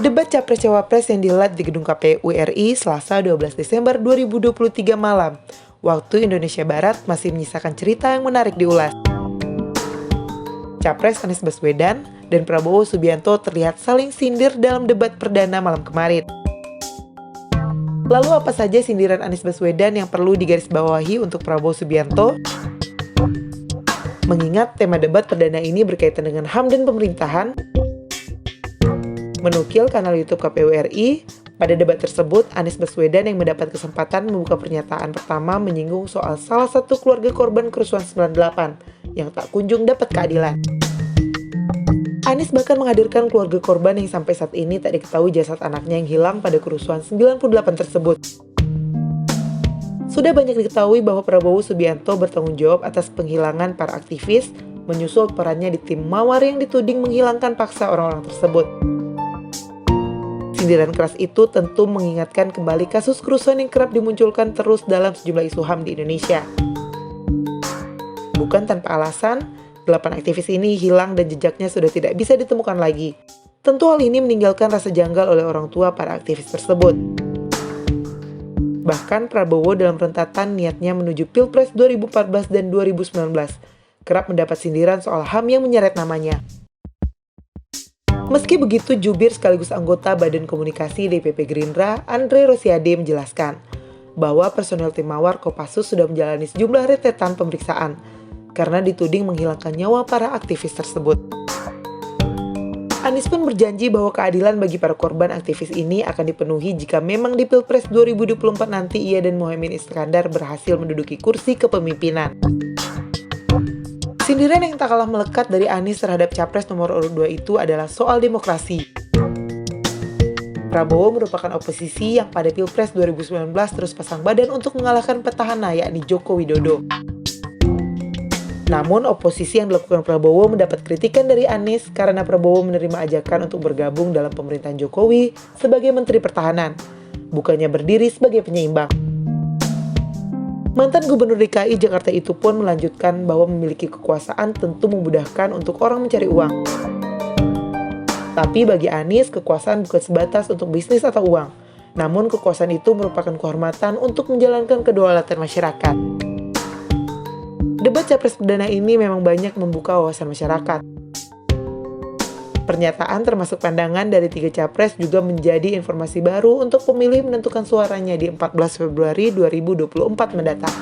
Debat Capres-Cawapres yang dihelat di Gedung KPU RI Selasa 12 Desember 2023 malam. Waktu Indonesia Barat masih menyisakan cerita yang menarik diulas. Capres Anies Baswedan dan Prabowo Subianto terlihat saling sindir dalam debat perdana malam kemarin. Lalu apa saja sindiran Anies Baswedan yang perlu digarisbawahi untuk Prabowo Subianto? Mengingat tema debat perdana ini berkaitan dengan HAM dan pemerintahan, menukil kanal YouTube KPU RI, pada debat tersebut Anies Baswedan yang mendapat kesempatan membuka pernyataan pertama menyinggung soal salah satu keluarga korban kerusuhan 98 yang tak kunjung dapat keadilan. Anies bahkan menghadirkan keluarga korban yang sampai saat ini tak diketahui jasad anaknya yang hilang pada kerusuhan 98 tersebut. Sudah banyak diketahui bahwa Prabowo Subianto bertanggung jawab atas penghilangan para aktivis, menyusul perannya di tim Mawar yang dituding menghilangkan paksa orang-orang tersebut. Sindiran keras itu tentu mengingatkan kembali kasus kerusuhan yang kerap dimunculkan terus dalam sejumlah isu HAM di Indonesia. Bukan tanpa alasan, 8 aktivis ini hilang dan jejaknya sudah tidak bisa ditemukan lagi. Tentu hal ini meninggalkan rasa janggal oleh orang tua para aktivis tersebut. Bahkan Prabowo dalam rentatan niatnya menuju Pilpres 2014 dan 2019 kerap mendapat sindiran soal HAM yang menyeret namanya. Meski begitu, jubir sekaligus anggota Badan Komunikasi DPP Gerindra, Andre Rosiade menjelaskan bahwa personel tim Mawar Kopassus sudah menjalani sejumlah rentetan pemeriksaan karena dituding menghilangkan nyawa para aktivis tersebut. Anies pun berjanji bahwa keadilan bagi para korban aktivis ini akan dipenuhi jika memang di Pilpres 2024 nanti ia dan Muhaimin Iskandar berhasil menduduki kursi kepemimpinan. Sindiran yang tak kalah melekat dari Anies terhadap Capres nomor urut 2 itu adalah soal demokrasi. Prabowo merupakan oposisi yang pada Pilpres 2019 terus pasang badan untuk mengalahkan petahana yakni Joko Widodo. Namun oposisi yang dilakukan Prabowo mendapat kritikan dari Anies karena Prabowo menerima ajakan untuk bergabung dalam pemerintahan Jokowi sebagai Menteri Pertahanan, bukannya berdiri sebagai penyeimbang. Mantan Gubernur DKI Jakarta itu pun melanjutkan bahwa memiliki kekuasaan tentu memudahkan untuk orang mencari uang. Tapi bagi Anies, kekuasaan bukan sebatas untuk bisnis atau uang. Namun kekuasaan itu merupakan kehormatan untuk menjalankan kedaulatan masyarakat. Debat Capres perdana ini memang banyak membuka wawasan masyarakat. Pernyataan termasuk pandangan dari 3 capres juga menjadi informasi baru untuk pemilih menentukan suaranya di 14 Februari 2024 mendatang.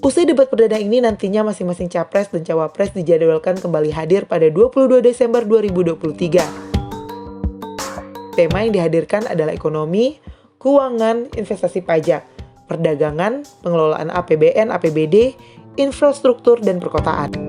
Usai debat perdana ini nantinya masing-masing capres dan cawapres dijadwalkan kembali hadir pada 22 Desember 2023. Tema yang dihadirkan adalah ekonomi, keuangan, investasi pajak, perdagangan, pengelolaan APBN, APBD, infrastruktur, dan perkotaan.